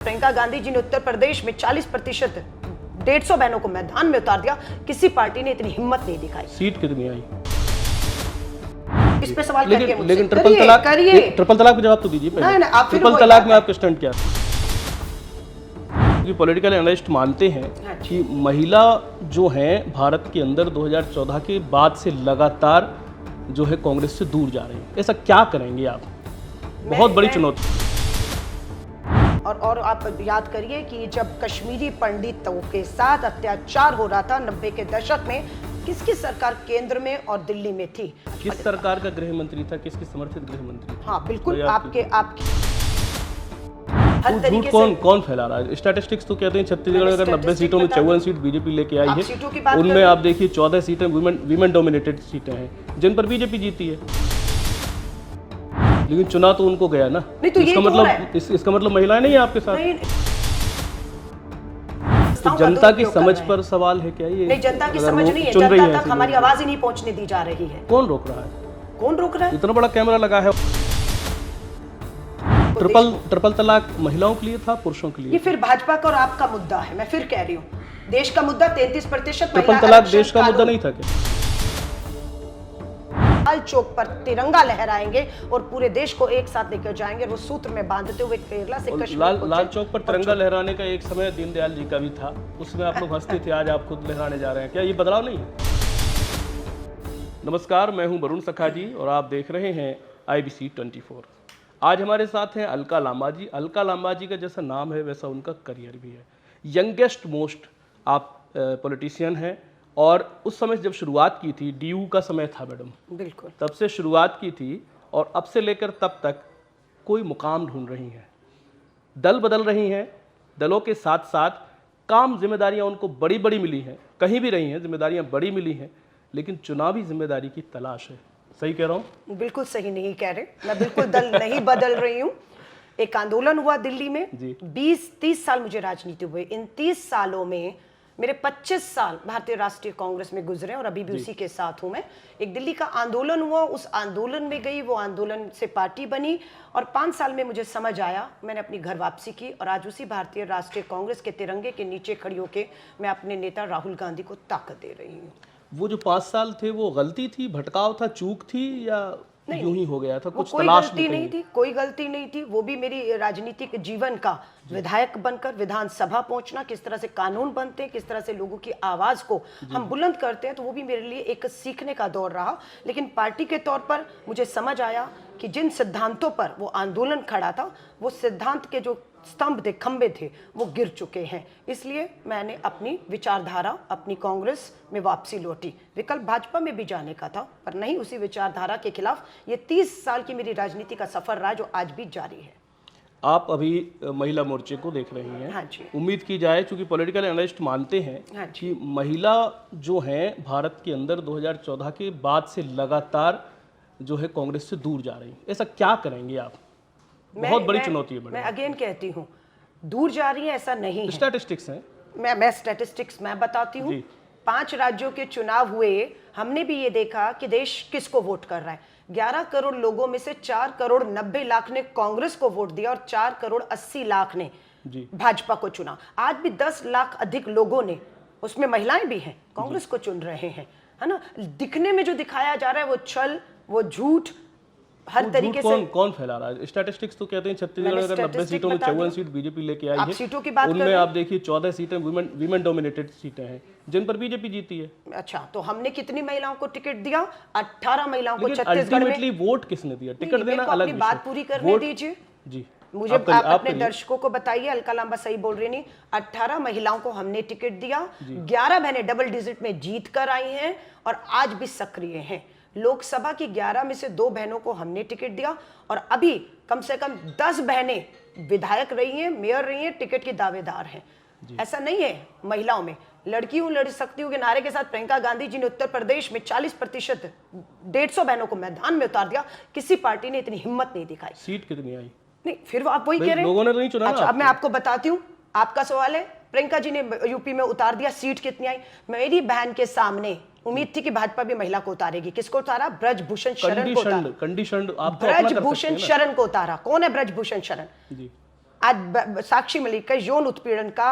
प्रियंका गांधी जी ने उत्तर प्रदेश में 40% 150 बहनों को मैदान में उतार दिया। किसी पार्टी ने इतनी हिम्मत नहीं दिखाई। सीट कितनी आई इस पे सवाल करिए मुझसे। लेकिन ट्रिपल तलाक का जवाब तो दीजिए पहले। नहीं, आप ट्रिपल तलाक में आपका स्टैंड क्या है? क्योंकि पॉलिटिकल एनालिस्ट मानते हैं कि महिला जो है भारत के अंदर 2014 के बाद से लगातार जो है कांग्रेस से दूर जा रही है। ऐसा क्या करेंगे आप? बहुत बड़ी चुनौती। और आप याद करिए कि जब कश्मीरी पंडितों के साथ अत्याचार हो रहा था 90 के दशक में, किसकी सरकार केंद्र में और दिल्ली में थी? किस सरकार का गृह मंत्री था? किसकी समर्थित गृह मंत्री? हाँ बिल्कुल, तो आपके हर तरीके से कौन फैला रहा है? स्टैटिस्टिक्स तो कहते हैं छत्तीसगढ़ अगर 90 सीटों में 54 सीट बीजेपी लेके आई है, उनमें आप देखिए 14 सीटें वीमेन डोमिनेटेड सीटें हैं जिन पर बीजेपी जीती है। लेकिन चुना तो उनको गया ना। नहीं तो इसका मतलब महिलाएं नहीं है आपके साथ। तो जनता की समझ पर सवाल है क्या ये? नहीं, जनता की समझ नहीं है, जनता तक हमारी आवाज ही नहीं पहुंचने दी जा रही है। कौन रोक रहा है? कौन रोक रहा है? इतना बड़ा कैमरा लगा है। ट्रिपल तलाक महिलाओं के लिए था, पुरुषों के लिए? ये फिर भाजपा का और आपका मुद्दा है। मैं फिर कह रही हूँ, देश का मुद्दा 33% ट्रिपल तलाक देश का मुद्दा नहीं था क्या? लाल चौक पर तिरंगा लहराएंगे और पूरे देश को एक साथ लेकर जाएंगे। वो सूत्र में बांधते हुए केरला से कश्मीर लाल चौक पर तिरंगा लहराने का एक समय दीनदयाल जी का भी था, उसमें आप लोग हंसते थे, आज आप खुद लहराने जा रहे हैं। क्या ये बदलाव नहीं है? नमस्कार, मैं हूं वरुण सखा जी और आप देख रहे हैं IBC 24। आज हमारे साथ हैं अलका लांबा जी। अलका लांबा जी का जैसा नाम है वैसा उनका करियर भी है। यंगेस्ट मोस्ट आप पॉलिटिशियन हैं और उस समय जब शुरुआत की थी, DU का समय था मैडम, बिल्कुल तब से शुरुआत की थी और अब से लेकर तब तक कोई मुकाम ढूंढ रही हैं। दल बदल रही हैं, दलों के साथ साथ काम जिम्मेदारियां उनको बड़ी बड़ी मिली हैं, कहीं भी रही हैं जिम्मेदारियां बड़ी मिली हैं, लेकिन चुनावी जिम्मेदारी की तलाश है। सही कह रहा हूँ? बिल्कुल सही नहीं कह रहे। मैं बिल्कुल दल नहीं बदल रही हूँ। एक आंदोलन हुआ दिल्ली में, 20-30 साल मुझे राजनीति हुए। इन 30 सालों में मेरे 25 साल भारतीय राष्ट्रीय कांग्रेस में गुजरे और अभी भी उसी के साथ हूं मैं। एक दिल्ली का आंदोलन हुआ, उस आंदोलन में गई, वो आंदोलन से पार्टी बनी और 5 साल में मुझे समझ आया, मैंने अपनी घर वापसी की और आज उसी भारतीय राष्ट्रीय कांग्रेस के तिरंगे के नीचे खड़ी होकर मैं अपने नेता राहुल गांधी को ताकत दे रही हूँ। वो जो 5 साल थे वो गलती थी, भटकाव था, चूक थी या यूं ही हो गया था? कुछ कोई तलाश गलती नहीं थी, कोई गलती नहीं थी। वो भी मेरी राजनीतिक जीवन का विधायक बनकर विधानसभा पहुंचना, किस तरह से कानून बनते हैं, किस तरह से लोगों की आवाज को हम बुलंद करते हैं, तो वो भी मेरे लिए एक सीखने का दौर रहा। लेकिन पार्टी के तौर पर मुझे समझ आया कि जिन सिद्धांतों पर वो आंदोलन खड़ा था, वो सिद्धांत के जो स्तंभ थे, खंबे थे, वो गिर चुके हैं। इसलिए मैंने अपनी विचारधारा, अपनी कांग्रेस में वापसी लौटी। विकल्प भाजपा में भी जाने का था, पर नहीं, उसी विचारधारा के खिलाफ ये 30 साल की मेरी राजनीति का सफर रहा, जो आज भी जारी है। आप अभी महिला मोर्चे को देख रही हैं। हाँ जी। उम्मीद की जाए, क्योंकि पॉलिटिकल एनालिस्ट मानते हैं कि महिला जो है भारत के अंदर 2014 के बाद से लगातार जो है कांग्रेस से दूर जा रही है। ऐसा क्या करेंगे आप? बहुत बड़ी चुनौती है। मैं अगेन कहती हूँ, दूर जा रही है ऐसा नहीं है। स्टैटिस्टिक्स हैं। मैं स्टैटिस्टिक्स मैं बताती हूँ। 5 राज्यों के चुनाव हुए, हमने भी ये देखा कि देश किसको वोट कर रहा है। 11 करोड़ लोगों में से 4 करोड़ 90 लाख ने कांग्रेस को वोट दिया और 4 करोड़ 80 लाख ने भाजपा को चुना। आज भी 10 लाख अधिक लोगों ने, उसमें महिलाएं भी हैं, कांग्रेस को चुन रहे हैं, है ना। दिखने में जो दिखाया जा रहा है वो छल, वो झूठ, हर तरीके से कौन फैला रहा है? स्टैटिस्टिक्स तो कहते हैं छत्तीसगढ़ अगर 90 सीटों में 54 सीट बीजेपी लेके आई है, सीटों की बात उनमें आप देखिए 14 सीटें वीमेन डोमिनेटेड सीटें हैं जिन पर बीजेपी जीती है। अच्छा, तो हमने कितनी महिलाओं को टिकट दिया? 18 महिलाओं को छत्तीसगढ़ में। अल्टीमेटली वोट किसने दिया? टिकट देना अलग विषय। बात पूरी करने दीजिए जी। मुझे आप अपने दर्शकों को बताइए, अलका लांबा सही बोल रही नहीं। 18 महिलाओं को हमने टिकट दिया, 11 बहनें डबल डिजिट में जीत कर आई हैं और आज भी सक्रिय हैं। लोकसभा की 11 में से 2 बहनों को हमने टिकट दिया और अभी कम से कम 10 बहनें विधायक रही हैं, मेयर रही हैं, टिकट की दावेदार हैं। ऐसा नहीं है महिलाओं में लड़की हूं, लड़ सकती हूं के नारे के साथ प्रियंका गांधी जी ने उत्तर प्रदेश में 40% 150 बहनों को मैदान में उतार दिया। किसी पार्टी ने इतनी हिम्मत नहीं दिखाई। सीट कितनी आई? नहीं, फिर आप वही कह रहे हैं, लोगों ने नहीं चुना। अच्छा, अब मैं आपको बताती हूँ, आपका सवाल है प्रियंका जी ने यूपी में उतार दिया, सीट कितनी आई? मेरी बहन के सामने उम्मीद थी कि भाजपा भी महिला को उतारेगी। किसको उतारा? ब्रजभूषण शरण को उतारा। कंडीशनड आप ब्रजभूषण शरण को उतारा। कौन है ब्रजभूषण शरण? आज साक्षी मलिक का यौन उत्पीड़न का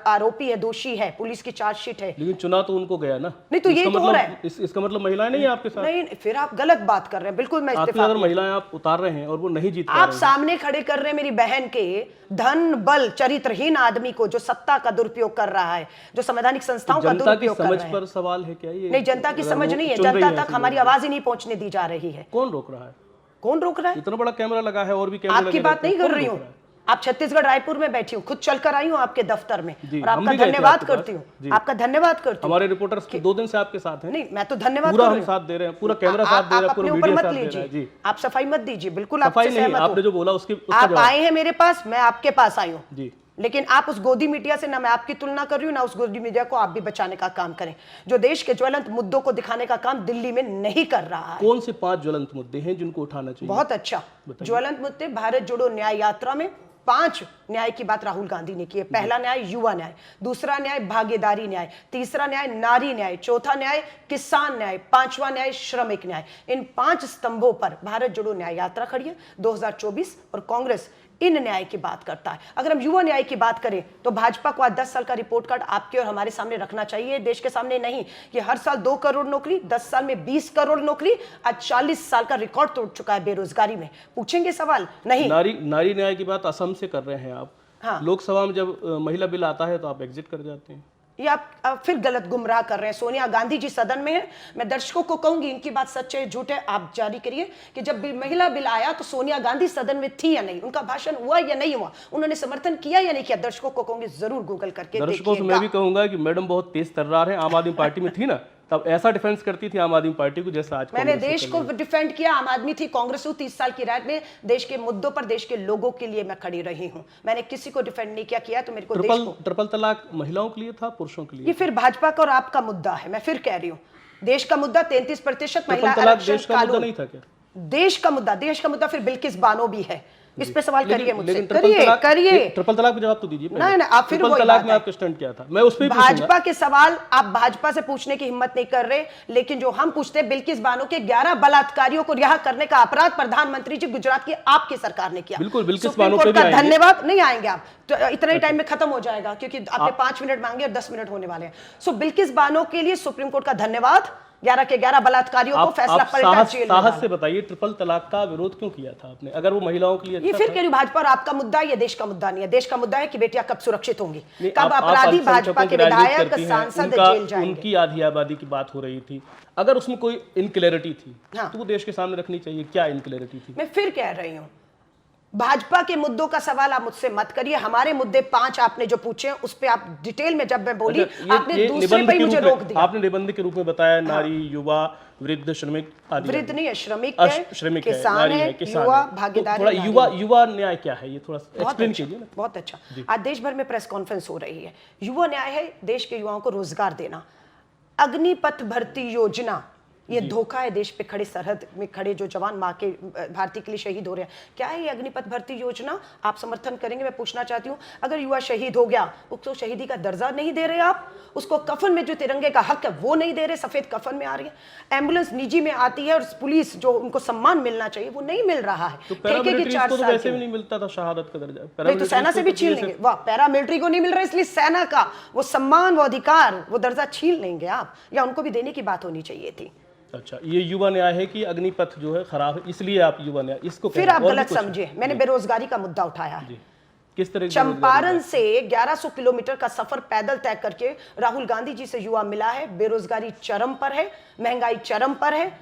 आरोपी है, दोषी है, पुलिस की चार्जशीट है। लेकिन चुना तो उनको गया ना। नहीं तो यही तो हो रहा है। इसका मतलब महिलाएं नहीं है आपके साथ? नहीं, फिर आप गलत बात कर रहे हैं। बिल्कुल मैं आखिर अगर महिलाएं आप उतार रहे हैं और वो नहीं जीत पा आप रही हैं। सामने खड़े कर रहे हैं मेरी बहन के धन बल चरित्रहीन आदमी को, जो सत्ता का दुरुपयोग कर रहा है, जो संवैधानिक संस्थाओं का जनता की दुरुपयोग कर समझ रहा है। पर सवाल है क्या ये? नहीं, जनता की अगर समझ वो नहीं है, चुन रही जनता हैं तक ऐसे हमारी लोग। आवाज ही नहीं पहुंचने दी जा रही है। कौन रोक रहा है? कौन रोक रहा है? इतना बड़ा कैमरा लगा है और भी कैमरा आपकी बात नहीं कर रही हूँ। आप छत्तीसगढ़ रायपुर में बैठी हूँ, खुद चलकर आई हूँ आपके दफ्तर में, जी, और हम आपका भी गए थे धन्यवाद आपके पास। करती हूँ, जी। आपका धन्यवाद करती हूँ। हमारे रिपोर्टर्स 2 दिन से आपके साथ हैं। नहीं, मैं तो धन्यवाद पूरा कर हम रही हूँ। साथ दे रहे हैं, पूरा कैमरा साथ दे रहा है, आप पूरा अपने ऊपर मीडिया मत साथ दे रहा है। लीजिए, जी, आप सफाई मत दीजिए, बिल्कुल सफाई आपसे नहीं, सहमत आपने हूँ। जो बोला उसका आप जवाब। आए हैं मेरे पास, मैं आपके पास आई हूँ। जी, लेकिन आप उस गोदी मीडिया से, ना मैं आपकी तुलना कर रही हूँ, ना उस गोदी मीडिया को आप भी बचाने का काम करें, जो देश के ज्वलंत मुद्दों को दिखाने का काम दिल्ली में नहीं कर रहा है। कौन से 5 ज्वलंत मुद्दे हैं जिनको उठाना चाहिए? बहुत अच्छा। ज्वलंत मुद्दे, भारत जोड़ो न्याय यात्रा में 5 न्याय की बात राहुल गांधी ने की है। पहला न्याय युवा न्याय, दूसरा न्याय भागीदारी न्याय, तीसरा न्याय नारी न्याय, चौथा न्याय किसान न्याय, 5वां न्याय श्रमिक न्याय। इन 5 स्तंभों पर भारत जोड़ो न्याय यात्रा खड़ी है 2024, और कांग्रेस इन न्याय की बात करता है। अगर हम युवा न्याय की बात करें तो भाजपा को आज 10 साल का रिपोर्ट कार्ड आपके और हमारे सामने रखना चाहिए, देश के सामने नहीं। कि हर साल 2 करोड़ नौकरी, 10 साल में 20 करोड़ नौकरी, आज 40 साल का रिकॉर्ड तोड़ चुका है बेरोजगारी में। पूछेंगे सवाल? नहीं। नारी न्याय की बात असम से कर रहे हैं आप। हाँ। लोकसभा में जब महिला बिल आता है तो आप एग्जिट कर जाते हैं। ये आप फिर गलत गुमराह कर रहे हैं। सोनिया गांधी जी सदन में है, मैं दर्शकों को कहूंगी इनकी बात सच है झूठ है आप जारी करिए कि जब महिला बिल आया तो सोनिया गांधी सदन में थी या नहीं, उनका भाषण हुआ या नहीं हुआ, उन्होंने समर्थन किया या नहीं किया। दर्शकों को कहूंगी जरूर गूगल करके दर्शकों से मैं भी कहूंगा कि मैडम बहुत तेज तर्रार है। आम आदमी पार्टी में थी ना, तब ऐसा डिफेंस करती थी आम आदमी पार्टी को जैसा आज मैंने कांग्रेस देश को डिफेंड किया। आम आदमी थी, कांग्रेस हूं, 30 साल की रात में देश के मुद्दों पर देश के लोगों के लिए मैं खड़ी रही हूं। मैंने किसी को डिफेंड नहीं किया तो मेरे को देश को। ट्रिपल तलाक महिलाओं के लिए था, पुरुषों के लिए? ये फिर भाजपा का और आपका मुद्दा है। मैं फिर कह रही हूँ, देश का मुद्दा 33% महिला ट्रिपल तलाक आरक्षण देश का मुद्दा कानून। नहीं था क्या? देश का मुद्दा फिर बिल्किस बानो भी है। इस पे सवाल करिए मुझसे, ट्रिपल करिए। तलाक पे जवाब तो दीजिए। नहीं, आप फिर ट्रिपल वही तलाक बात में है। आपका स्टैंड क्या था? मैं उस पे भाजपा के सवाल आप भाजपा से पूछने की हिम्मत नहीं कर रहे, लेकिन जो हम पूछते हैं, बिल्किस बानो के 11 बलात्कारियों को रिहा करने का अपराध प्रधानमंत्री जी गुजरात की आपकी सरकार ने किया। बिल्कुल, बिल्किस सुप्रीम बानो पे कोर्ट भी का आएंगे। धन्यवाद। नहीं आएंगे आप तो इतने ही टाइम में खत्म हो जाएगा, क्योंकि आपने 5 मिनट मांगे और 10 मिनट होने वाले हैं। सो बिल्किस बानो के लिए सुप्रीम कोर्ट का धन्यवाद। 11 के 11 बलात्कारियों को फैसला पलटा, जेल में साहस डाला। से बताइए, ट्रिपल तलाक का विरोध क्यों किया था आपने, अगर वो महिलाओं के लिए ये अच्छा फिर था? कह रही भाजपा और आपका मुद्दा, ये देश का मुद्दा नहीं है। देश का मुद्दा है कि बेटियां कब सुरक्षित होंगी, नहीं, कब आप अपराधी अल्पसंख्यकों भाजपा के की राजनीति विधायक करती हैं, सांसद जेल जाएंगे। उनकी आधी आबादी की बात हो रही थी, अगर उसमें कोई इनक्लैरिटी थी हाँ। तो वो देश के सामने रखनी चाहिए। क्या इनक्लैरिटी थी? मैं फिर कह रही हूं, भाजपा के मुद्दों का सवाल आप मुझसे मत करिए। हमारे मुद्दे 5 आपने जो पूछे उस पे आप डिटेल में, जब मैं बोली आपने दूसरे पे ही मुझे रोक दिया। आपने निबंध के रूप में बताया नारी, युवा, वृद्ध, श्रमिक आदि। वृद्ध नहीं है, श्रमिक श्रमिक है, किसान है, युवा, भागीदारी। थोड़ा युवा न्याय क्या है, ये थोड़ा एक्सप्लेन कीजिए ना। बहुत अच्छा। आज देश भर में प्रेस कॉन्फ्रेंस हो रही है। युवा न्याय है देश के युवाओं को रोजगार देना। अग्निपथ भर्ती योजना, ये धोखा है देश पे खड़े, सरहद में खड़े जो जवान माँ के भारती के लिए शहीद हो रहे हैं। क्या है ये अग्निपथ भर्ती योजना? आप समर्थन करेंगे? मैं पूछना चाहती हूँ, अगर युवा शहीद हो गया, उसको शहीदी का दर्जा नहीं दे रहे आप, उसको कफन में जो तिरंगे का हक है वो नहीं दे रहे, सफेद कफन में आ रही है। एम्बुलेंस निजी में आती है और पुलिस जो उनको सम्मान मिलना चाहिए वो नहीं मिल रहा है। तो ठेके की पैरामिलिट्रीज 4 को तो साल वैसे की भी नहीं मिलता था शहादत का दर्जा। नहीं तो सेना से भी छीन लेंगे। वाह, पैरामिलिट्री को नहीं मिल रहा, इसलिए सेना का वो सम्मान, वो अधिकार, वो दर्जा छीन लेंगे आप, या उनको भी देने की बात होनी चाहिए थी। अच्छा, ये युवा न्याय है कि अग्निपथ जो है खराब है, इसलिए आप युवा न्याय इसको फिर आप गलत समझे। मैंने बेरोजगारी का मुद्दा उठाया है। किस तरह की चंपारण से 1100 किलोमीटर का सफर पैदल तय करके राहुल गांधी जी से युवा मिला है। बेरोजगारी चरम पर है, महंगाई चरम पर है,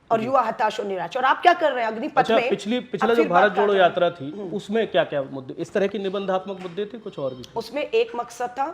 और युवा हताश और निराश। और आप क्या कर रहे हैं अग्निपथ अच्छा, में? पिछला जो भारत जोड़ो यात्रा थी उसमें क्या क्या मुद्दे, इस तरह के निबंधात्मक मुद्दे थे, कुछ और भी थे? उसमें एक मकसद था,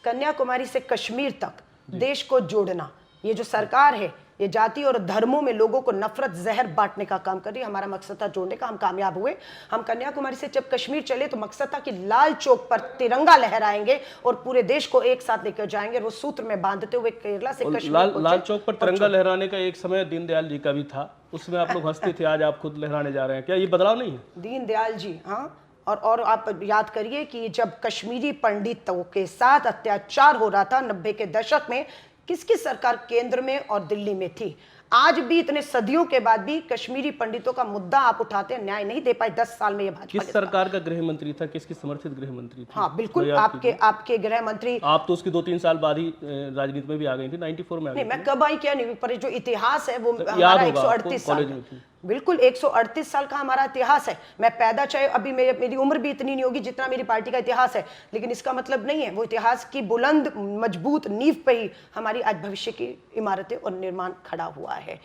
कन्याकुमारी से कश्मीर तक देश को जोड़ना। ये जो सरकार है ये जाति और धर्मों में लोगों को नफरत जहर बांटने का काम कर रही है। हमारा मकसद था जोड़ने का, हम कामयाब हुए। हम कन्याकुमारी से जब कश्मीर चले तो मकसद था कि लाल चौक पर तिरंगा लहराएंगे और पूरे देश को एक साथ लेकर जाएंगे। और वो सूत्र में बांधते हुए केरला से कश्मीर लाल चौक पर तिरंगा लहराने का एक समय दीनदयाल जी का भी था, उसमें आप लोग हंसते थे, आज आप खुद लहराने जा रहे हैं। क्या ये बदलाव नहीं है? दीनदयाल जी, हाँ। और आप याद करिए कि जब कश्मीरी पंडितों के साथ अत्याचार हो रहा था 90 के दशक में, किसकी सरकार केंद्र में और दिल्ली में थी? आज भी इतने सदियों के बाद भी कश्मीरी पंडितों का मुद्दा आप उठाते हैं, न्याय नहीं दे पाए 10 साल में ये भाजपा किस सरकार का गृह मंत्री था, किसकी समर्थित गृह मंत्री थी? हाँ बिल्कुल, आपके गृह मंत्री। आप तो उसकी 2-3 साल बाद ही राजनीति में भी आ गई थी, 94 में आ गई नहीं, मैं कब आई क्या नहीं, पर जो इतिहास है वो याद हमारा होगा 138 साल कॉलेज में थी। बिल्कुल 138 साल का हमारा इतिहास है। मैं पैदा, चाहे अभी मेरी उम्र भी इतनी नहीं होगी जितना मेरी पार्टी का इतिहास है, लेकिन इसका मतलब नहीं है, वो इतिहास की बुलंद मजबूत नींव पे ही हमारी आज भविष्य की इमारतें और निर्माण खड़ा हुआ है।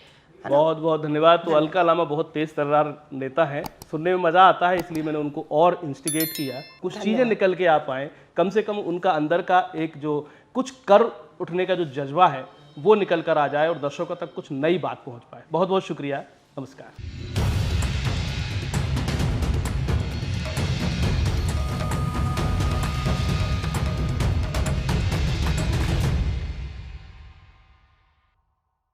बहुत बहुत धन्यवाद। तो अलका लामा बहुत तेज तर्रार नेता है, सुनने में मजा आता है, इसलिए मैंने उनको और इंस्टिगेट किया, कुछ चीजें निकल के आ पाए, कम से कम उनका अंदर का एक जो कुछ कर उठने का जो जज्बा है वो निकल कर आ जाए और दर्शकों तक कुछ नई बात पहुंच पाए। बहुत बहुत शुक्रिया, नमस्कार।